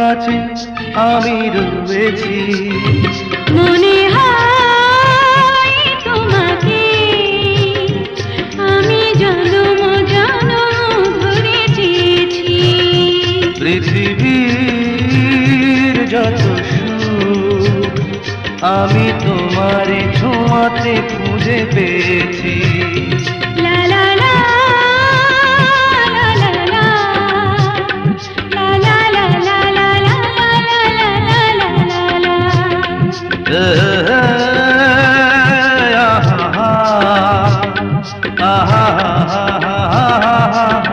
কাছে আমি রয়েছি। মনে হয় তোমাকে আমি জন্ম জন্ম ধরে চেয়েছি। পৃথিবীর যত সুখ আমি তোমারই ছোঁয়াতে খুঁজে পেয়েছি।